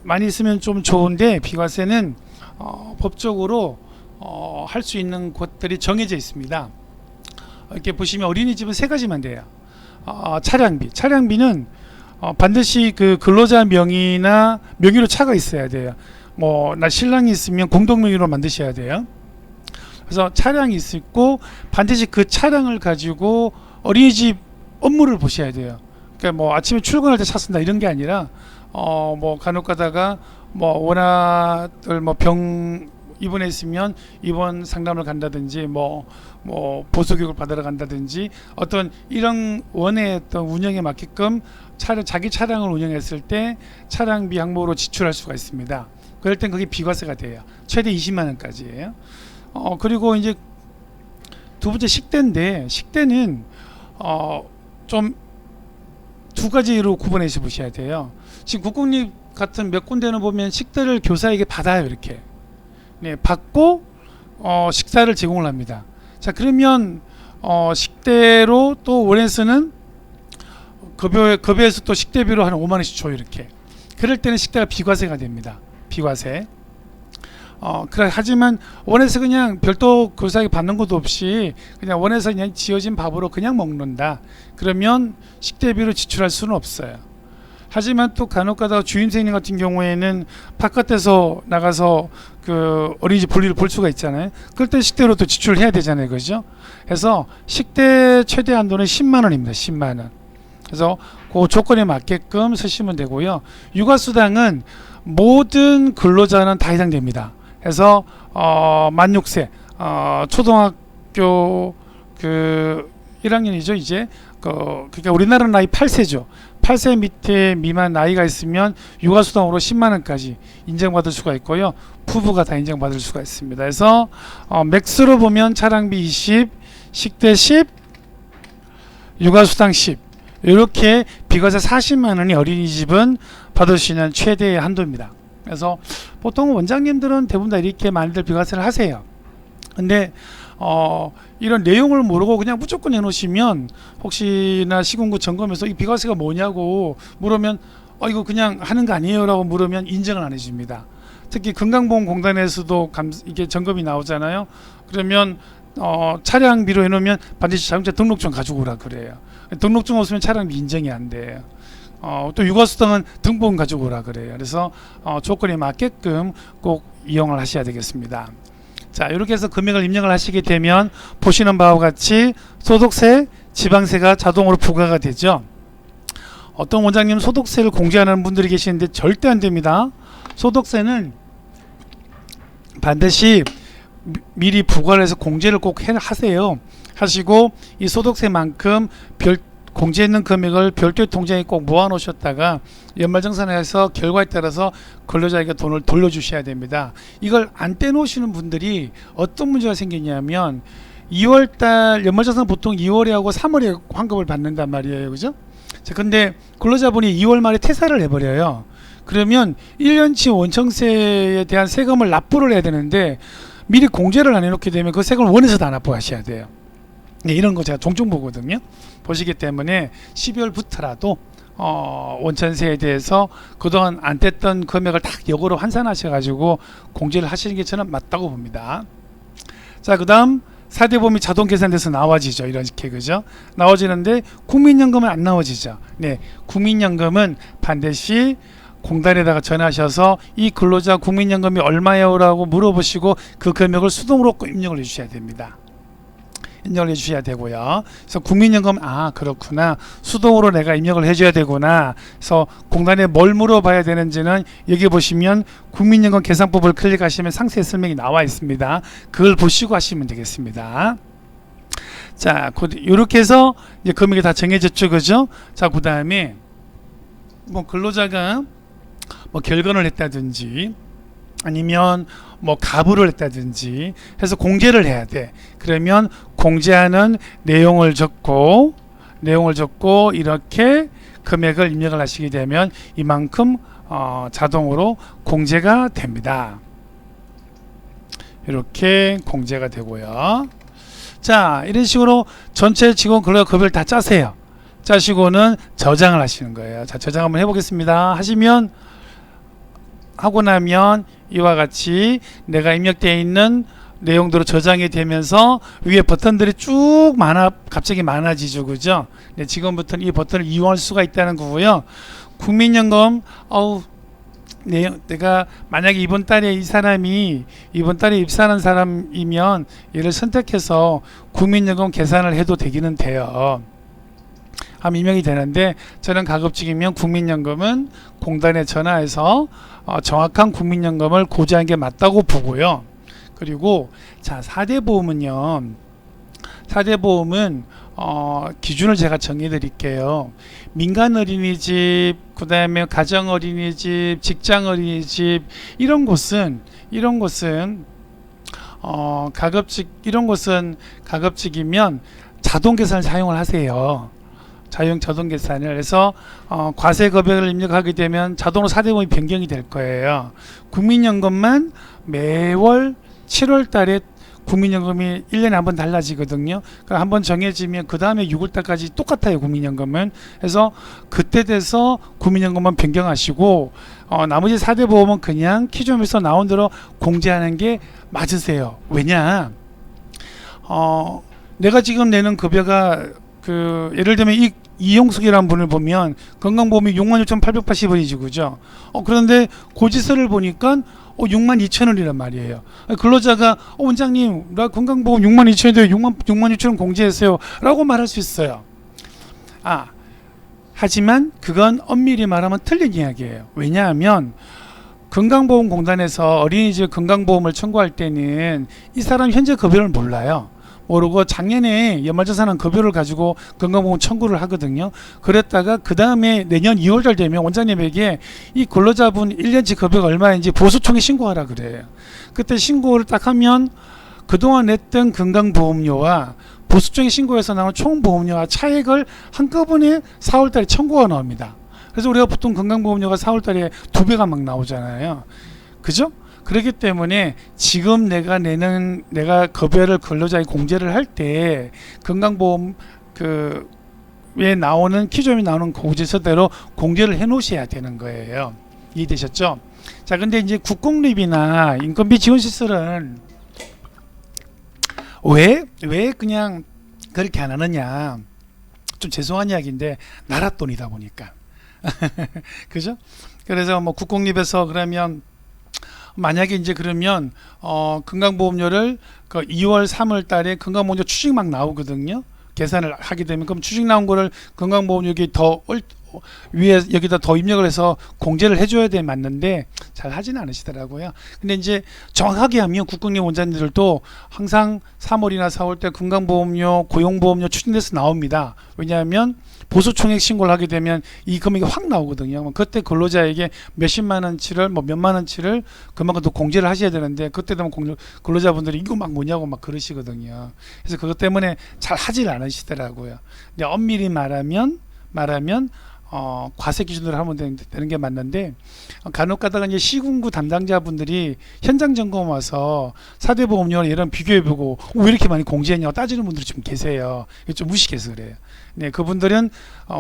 많이 쓰면 좀 좋은데 비과세는 법적으로 할 수 있는 곳들이 정해져 있습니다. 이렇게 보시면 어린이집은 세 가지만 돼요. 차량비는 반드시 그 근로자 명의나 명의로 차가 있어야 돼요. 뭐 나 신랑이 있으면 공동 명의로 만드셔야 돼요. 그래서 차량이 있고 반드시 그 차량을 가지고 어린이집 업무를 보셔야 돼요. 그러니까 뭐 아침에 출근할 때 차 쓴다 이런 게 아니라 뭐 간혹 가다가 뭐 원아들 뭐 병 입원해 있으면 입원 상담을 간다든지 뭐 보수 교육을 받으러 간다든지 어떤 이런 원의 어떤 운영에 맞게끔 자기 차량을 운영했을 때 차량비 항목으로 지출할 수가 있습니다. 그럴 땐 그게 비과세가 돼요. 최대 20만 원까지예요. 그리고 이제 두 번째 식대인데 식대는 좀 두 가지로 구분해서 보셔야 돼요. 지금 국공립 같은 몇 군데는 보면 식대를 교사에게 받아요. 이렇게 네, 받고 식사를 제공을 합니다. 자, 그러면 식대로 또 원에서는 급여에서 또 식대비로 한 5만 원씩 줘요. 이렇게 그럴 때는 식대가 비과세가 됩니다. 비과세. 하지만 원에서 그냥 별도 교사에게 받는 것도 없이 그냥 원에서 그냥 지어진 밥으로 그냥 먹는다. 그러면 식대비로 지출할 수는 없어요. 하지만 또 간혹가다가 주임생님 같은 경우에는 바깥에서 나가서 그 어린이집 볼일을 볼 수가 있잖아요. 그럴 때 식대로 또 지출을 해야 되잖아요. 그죠? 그래서 식대 최대 한도는 10만 원입니다. 10만 원. 그래서 그 조건에 맞게끔 쓰시면 되고요. 육아수당은 모든 근로자는 다 해당됩니다. 그래서 만 6세 초등학교 그 1학년이죠. 이제 그러니까 우리나라 나이 8세죠. 8세 밑에 미만 나이가 있으면 육아수당으로 10만 원까지 인정받을 수가 있고요. 부부가 다 인정받을 수가 있습니다. 그래서 맥스로 보면 차량비 20, 식대 10, 육아수당 10 이렇게 비과세 40만 원이 어린이집은 받을 수 있는 최대의 한도입니다. 그래서 보통 원장님들은 대부분 다 이렇게 많이들 비과세를 하세요. 근데 이런 내용을 모르고 그냥 무조건 해놓으시면 혹시나 시군구 점검에서 이 비과세가 뭐냐고 물으면 이거 그냥 하는 거 아니에요 라고 물으면 인정을 안 해줍니다. 특히 건강보험공단에서도 이게 점검이 나오잖아요. 그러면 차량비로 해놓으면 반드시 자동차 등록증 가지고 오라 그래요. 등록증 없으면 차량비 인정이 안 돼요. 또 육아수당은 등본 가지고 오라 그래요. 그래서 조건에 맞게끔 꼭 이용을 하셔야 되겠습니다. 자, 이렇게 해서 금액을 입력을 하시게 되면 보시는 바와 같이 소득세, 지방세가 자동으로 부과가 되죠. 어떤 원장님 소득세를 공제하는 분들이 계시는데 절대 안 됩니다. 소득세는 반드시 미리 부과를 해서 공제를 꼭 하세요. 하시고 이 소득세만큼 공제했는 금액을 별도의 통장에 꼭 모아 놓으셨다가 연말정산해서 결과에 따라서 근로자에게 돈을 돌려주셔야 됩니다. 이걸 안 떼놓으시는 분들이 어떤 문제가 생기냐면 2월달 연말정산 보통 2월에 하고 3월에 환급을 받는단 말이에요. 그죠? 자, 근데 근로자분이 2월 말에 퇴사를 해버려요. 그러면 1년치 원청세에 대한 세금을 납부를 해야 되는데 미리 공제를 안 해놓게 되면 그 세금을 원에서 다 납부하셔야 돼요. 네, 이런 거 제가 종종 보거든요. 보시기 때문에 12월부터라도 원천세에 대해서 그동안 안 뗐던 금액을 딱 역으로 환산하셔가지고 공제를 하시는 게 저는 맞다고 봅니다. 자, 그 다음 4대 보험이 자동 계산돼서 나와지죠. 이렇게 그죠? 나와지는데 국민연금은 안 나와지죠. 네, 국민연금은 반드시 공단에다가 전화하셔서 이 근로자 국민연금이 얼마예요? 라고 물어보시고 그 금액을 수동으로 입력을 해주셔야 됩니다. 입력을 해주셔야 되고요. 그래서 국민연금 그렇구나 수동으로 내가 입력을 해줘야 되구나. 그래서 공단에 뭘 물어봐야 되는지는 여기 보시면 국민연금 계산법을 클릭하시면 상세 설명이 나와 있습니다. 그걸 보시고 하시면 되겠습니다. 자, 이렇게 해서 이제 금액이 다 정해졌죠, 그죠? 자, 그 다음에 뭐 근로자가 뭐 결건을 했다든지 아니면 뭐 가부를 했다든지 해서 공제를 해야 돼. 그러면 공제하는 내용을 적고 이렇게 금액을 입력을 하시게 되면 이만큼 자동으로 공제가 됩니다. 이렇게 공제가 되고요. 자, 이런 식으로 전체 직원 근로자 급여를 다 짜세요. 짜시고는 저장을 하시는 거예요. 자, 저장 한번 해보겠습니다. 하고 나면 이와 같이 내가 입력되어 있는 내용대로 저장이 되면서 위에 버튼들이 쭉 갑자기 많아지죠, 그죠? 네, 지금부터는 이 버튼을 이용할 수가 있다는 거고요. 국민연금, 내가 만약에 이번 달에 이번 달에 입사하는 사람이면 얘를 선택해서 국민연금 계산을 해도 되기는 돼요. 하면 임명이 되는데, 저는 가급적이면 국민연금은 공단에 전화해서 정확한 국민연금을 고지하는 게 맞다고 보고요. 그리고 자, 4대 보험은요. 4대 보험은 기준을 제가 정해 드릴게요. 민간 어린이집, 그다음에 가정 어린이집, 직장 어린이집 이런 곳은 가급적이면 자동 계산을 사용을 하세요. 자동 계산을 해서 과세 급여를 입력하게 되면 자동으로 4대 보험이 변경이 될 거예요. 국민연금만 매월 7월 달에 국민연금이 1년에 한 번 달라지거든요. 그러니까 한 번 정해지면 그 다음에 6월 달까지 똑같아요, 국민연금은. 그래서 그때 돼서 국민연금만 변경하시고 나머지 4대 보험은 그냥 키좀에서 나온 대로 공제하는 게 맞으세요. 왜냐? 내가 지금 내는 급여가 예를 들면 이용숙이라는 분을 보면 건강보험이 66,880원이지, 그죠? 그런데 고지서를 보니까 62,000원이란 말이에요. 근로자가 원장님 나 건강보험 62,000원인데 62,000원 공제했어요 라고 말할 수 있어요. 하지만 그건 엄밀히 말하면 틀린 이야기예요. 왜냐하면 건강보험공단에서 어린이집 건강보험을 청구할 때는 이 사람 현재 급여를 몰라요. 모르고 작년에 연말정산한 급여를 가지고 건강보험 청구를 하거든요. 그랬다가 그 다음에 내년 2월달 되면 원장님에게 이 근로자분 1년치 급여가 얼마인지 보수청에 신고하라 그래요. 그때 신고를 딱 하면 그동안 냈던 건강보험료와 보수청에 신고해서 나온 총보험료와 차액을 한꺼번에 4월달에 청구가 나옵니다. 그래서 우리가 보통 건강보험료가 4월달에 2배가 막 나오잖아요. 그죠? 그렇기 때문에 지금 내가 급여를 근로자에 공제를 할 때 건강보험 왜 나오는 키조임이 나오는 고지서대로 공제를 해 놓으셔야 되는 거예요. 이해되셨죠? 자, 근데 이제 국공립이나 인건비 지원 시설은 왜 그냥 그렇게 안 하느냐? 좀 죄송한 이야기인데 나라 돈이다 보니까 그죠? 그래서 뭐 국공립에서 그러면 만약에 이제 그러면 건강보험료를 2월 3월 달에 건강보험료 추징 막 나오거든요. 계산을 하게 되면 그럼 추징 나온 거를 건강보험료 위에 여기다 더 입력을 해서 공제를 해줘야 돼 맞는데 잘 하지는 않으시더라고요. 근데 이제 정확하게 하면 국공립 원장님들도 항상 3월이나 4월 때 건강보험료, 고용보험료 추징돼서 나옵니다. 왜냐하면 보수총액 신고를 하게 되면 이 금액이 확 나오거든요. 그때 근로자에게 몇십만 원치를 몇만 원치를 그만큼 더 공제를 하셔야 되는데 그때 되면 근로자분들이 이거 막 뭐냐고 막 그러시거든요. 그래서 그것 때문에 잘 하질 않으시더라고요. 근데 엄밀히 말하면 과세 기준으로 하면 되는 게 맞는데 간혹 가다가 이제 시군구 담당자분들이 현장 점검 와서 4대 보험료랑 이런 비교해보고 왜 이렇게 많이 공제했냐고 따지는 분들이 좀 계세요. 좀 무식해서 그래요. 네, 그분들은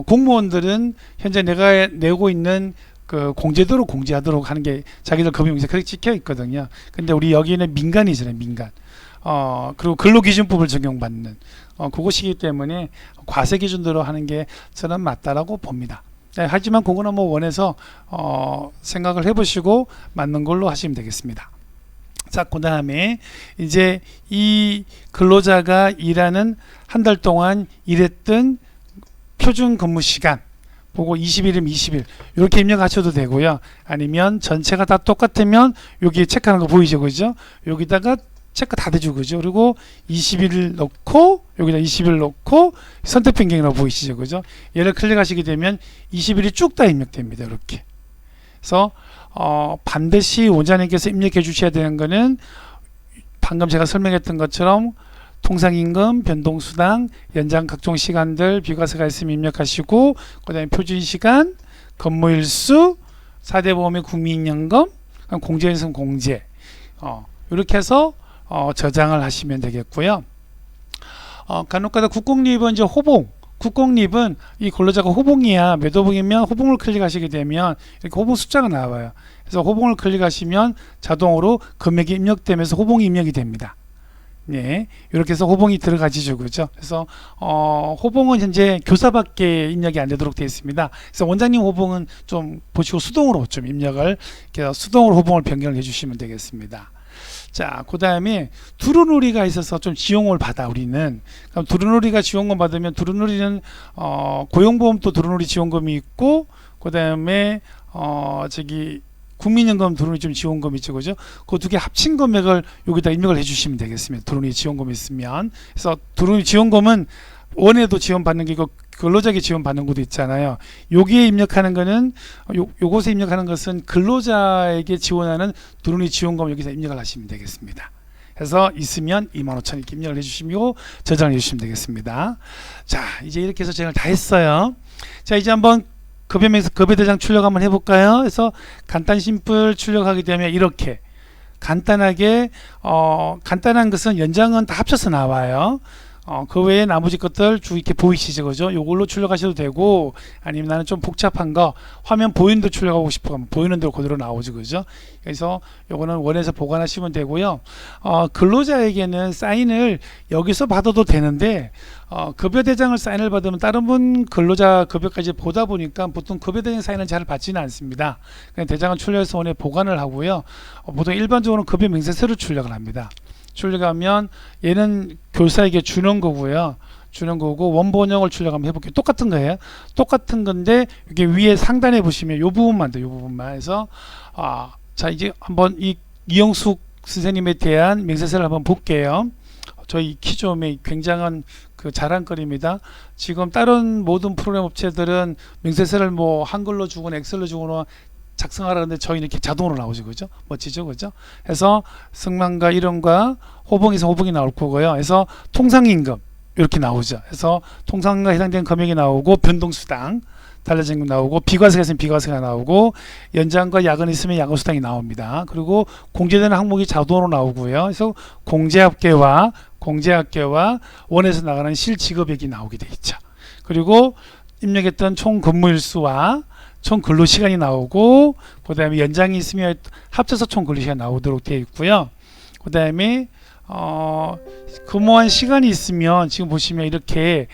공무원들은 현재 내가 내고 있는 그 공제대로 공제하도록 하는 게 자기들 금융위에서 그렇게 찍혀 있거든요. 근데 우리 여기는 민간이잖아요, 민간. 그리고 근로기준법을 적용받는 그것이기 때문에 과세 기준대로 하는 게 저는 맞다라고 봅니다. 네, 하지만 그거는 뭐 원해서 생각을 해보시고 맞는 걸로 하시면 되겠습니다. 자, 그 다음에 이제 이 근로자가 일하는 한 달 동안 일했던 표준 근무 시간 보고 20일이면 20일 이렇게 입력하셔도 되고요. 아니면 전체가 다 똑같으면 여기 체크하는 거 보이죠, 그죠? 여기다가 체크 다 돼주고, 그죠? 그리고 20일 넣고 여기다 20일 넣고 선택 변경이라고 보이시죠, 그죠? 얘를 클릭하시게 되면 20일이 쭉 다 입력됩니다. 이렇게. 그래서 반드시 원장님께서 입력해 주셔야 되는 거는 방금 제가 설명했던 것처럼 통상임금, 변동수당, 연장 각종 시간들, 비과세가 있으면 입력하시고 그 다음에 표준시간, 근무일수, 4대 보험의 국민연금, 공제연금 공제 이렇게 해서 저장을 하시면 되겠고요. 간혹가다 국공립은 이제 호봉, 국공립은 이 근로자가 호봉이야. 몇 호봉이면 호봉을 클릭하시게 되면 이렇게 호봉 숫자가 나와요. 그래서 호봉을 클릭하시면 자동으로 금액이 입력되면서 호봉이 입력이 됩니다. 네, 이렇게 해서 호봉이 들어가지죠, 그죠? 그래서 호봉은 현재 교사밖에 입력이 안 되도록 되어 있습니다. 그래서 원장님 호봉은 좀 보시고 수동으로 좀 입력을 이렇게 수동으로 호봉을 변경을 해주시면 되겠습니다. 자, 그 다음에 두루누리가 있어서 좀 지원금을 받아 우리는. 그럼 두루누리가 지원금 받으면 두루누리는 고용보험도 두루누리 지원금이 있고, 그 다음에 저기 국민연금 두루누리 좀 지원금 있죠, 그죠? 그 두 개 합친 금액을 여기다 입력을 해주시면 되겠습니다. 두루누리 지원금이 있으면. 그래서 두루누리 지원금은 원에도 지원받는 게 있고 근로자에게 지원받는 것도 있잖아요. 여기에 입력하는 거는 요것에 입력하는 것은 근로자에게 지원하는 두루누리 지원금 여기서 입력을 하시면 되겠습니다. 그래서 있으면 25,000 이렇게 입력을 해주시고 저장을 해주시면 되겠습니다. 자, 이제 이렇게 해서 저장을 다 했어요. 자, 이제 한번 급여대장 출력 한번 해볼까요? 그래서 간단 심플 출력하게 되면 이렇게 간단하게 간단한 것은 연장은 다 합쳐서 나와요. 그 외에 나머지 것들 쭉 이렇게 보이시죠, 그죠? 요걸로 출력하셔도 되고, 아니면 나는 좀 복잡한 거 화면 보이는 대로 출력하고 싶어 하면 보이는 대로 그대로 나오죠, 그죠? 그래서 요거는 원에서 보관하시면 되고요. 근로자에게는 사인을 여기서 받아도 되는데 급여대장을 사인을 받으면 다른 분 근로자 급여까지 보다 보니까 보통 급여대장 사인을 잘 받지는 않습니다. 그냥 대장은 출력해서 원에 보관을 하고요. 보통 일반적으로 급여 명세서를 출력을 합니다. 출력하면 얘는 교사에게 주는 거고요. 주는 거고 원본형을 출력 한번 해볼게요. 똑같은 거예요. 똑같은 건데 이게 위에 상단에 보시면 요 부분만 요 부분만 해서 자, 이제 한번 이 이영숙 선생님에 대한 명세서를 한번 볼게요. 저희 키좀의 굉장한 그 자랑거리입니다. 지금 다른 모든 프로그램 업체들은 명세서를 뭐 한글로 주거나 엑셀로 주거나 작성하라는데 저희는 이렇게 자동으로 나오죠, 그죠? 멋지죠, 그죠? 해서 승만과 이름과 호봉에서 호봉이 나올 거고요. 해서 통상임금 이렇게 나오죠. 해서 통상임금과 해당되는 금액이 나오고 변동수당 달라진 거 나오고 비과세가 있으면 비과세가 나오고 연장과 야근이 있으면 야근수당이 나옵니다. 그리고 공제되는 항목이 자동으로 나오고요. 그래서 공제합계와 원에서 나가는 실지급액이 나오게 돼 있죠. 그리고 입력했던 총 근무일수와 총 근로시간이 나오고, 그 다음에 연장이 있으면 합쳐서 총 근로시간 나오도록 되어 있고요. 그 다음에 근무한 시간이 있으면 지금 보시면 이렇게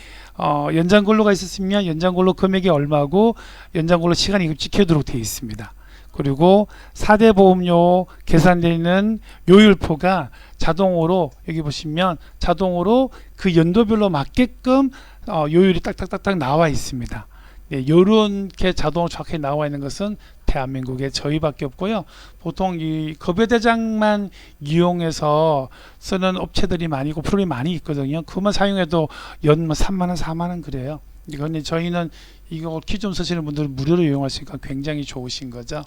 연장 근로가 있었으면 연장 근로 금액이 얼마고 연장 근로 시간이 찍혀도록 되어 있습니다. 그리고 4대 보험료 계산되는 요율표가 자동으로 여기 보시면 자동으로 그 연도별로 맞게끔 요율이 딱딱딱딱 나와 있습니다. 네, 요렇게 자동으로 정확히 나와 있는 것은 대한민국에 저희밖에 없고요. 보통 이 급여대장만 이용해서 쓰는 업체들이 많이 있고 프로그램이 많이 있거든요. 그것만 사용해도 연 3만원 4만원 그래요. 이건 저희는 이거 키 좀 쓰시는 분들은 무료로 이용할 수 있으니까 굉장히 좋으신 거죠.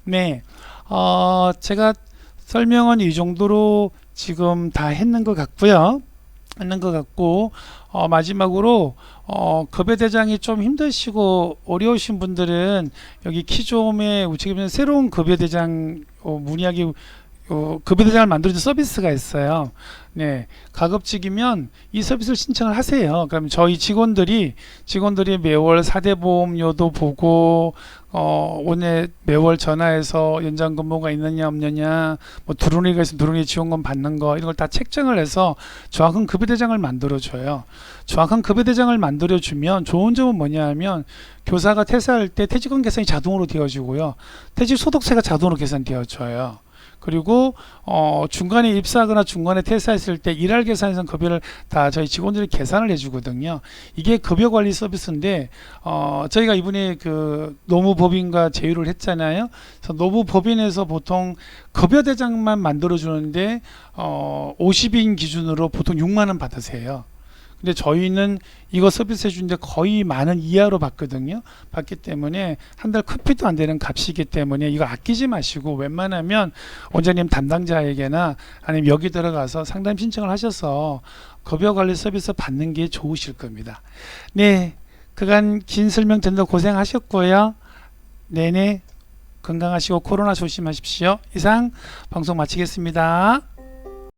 네, 제가 설명은 이 정도로 지금 다 했는 것 같고요. 마지막으로 급여대장이 좀 힘드시고 어려우신 분들은 여기 키좀에 우측에 새로운 급여대장 문의하기 급여대장을 만들어준 서비스가 있어요. 네, 가급적이면 이 서비스를 신청을 하세요. 그럼 저희 직원들이 매월 4대 보험료도 보고 오늘 매월 전화해서 연장 근무가 있느냐 없느냐, 뭐 두루니가 있으면 두루니 지원금 받는 거 이런 걸 다 책정을 해서 정확한 급여대장을 만들어줘요. 정확한 급여대장을 만들어주면 좋은 점은 뭐냐 하면 교사가 퇴사할 때 퇴직금 계산이 자동으로 되어지고요. 퇴직소득세가 자동으로 계산되어져요. 그리고 중간에 입사하거나 중간에 퇴사했을 때 일할 계산에서 급여를 다 저희 직원들이 계산을 해주거든요. 이게 급여관리 서비스인데 저희가 이번에 그 노무법인과 제휴를 했잖아요. 그래서 노무법인에서 보통 급여대장만 만들어주는데 50인 기준으로 보통 6만원 받으세요. 근데 저희는 이거 서비스 해주는데 거의 만원 이하로 받거든요. 받기 때문에 한 달 커피도 안 되는 값이기 때문에 이거 아끼지 마시고 웬만하면 원장님 담당자에게나 아니면 여기 들어가서 상담 신청을 하셔서 급여관리 서비스 받는 게 좋으실 겁니다. 네, 그간 긴 설명 듣느라 고생하셨고요. 네네, 건강하시고 코로나 조심하십시오. 이상 방송 마치겠습니다.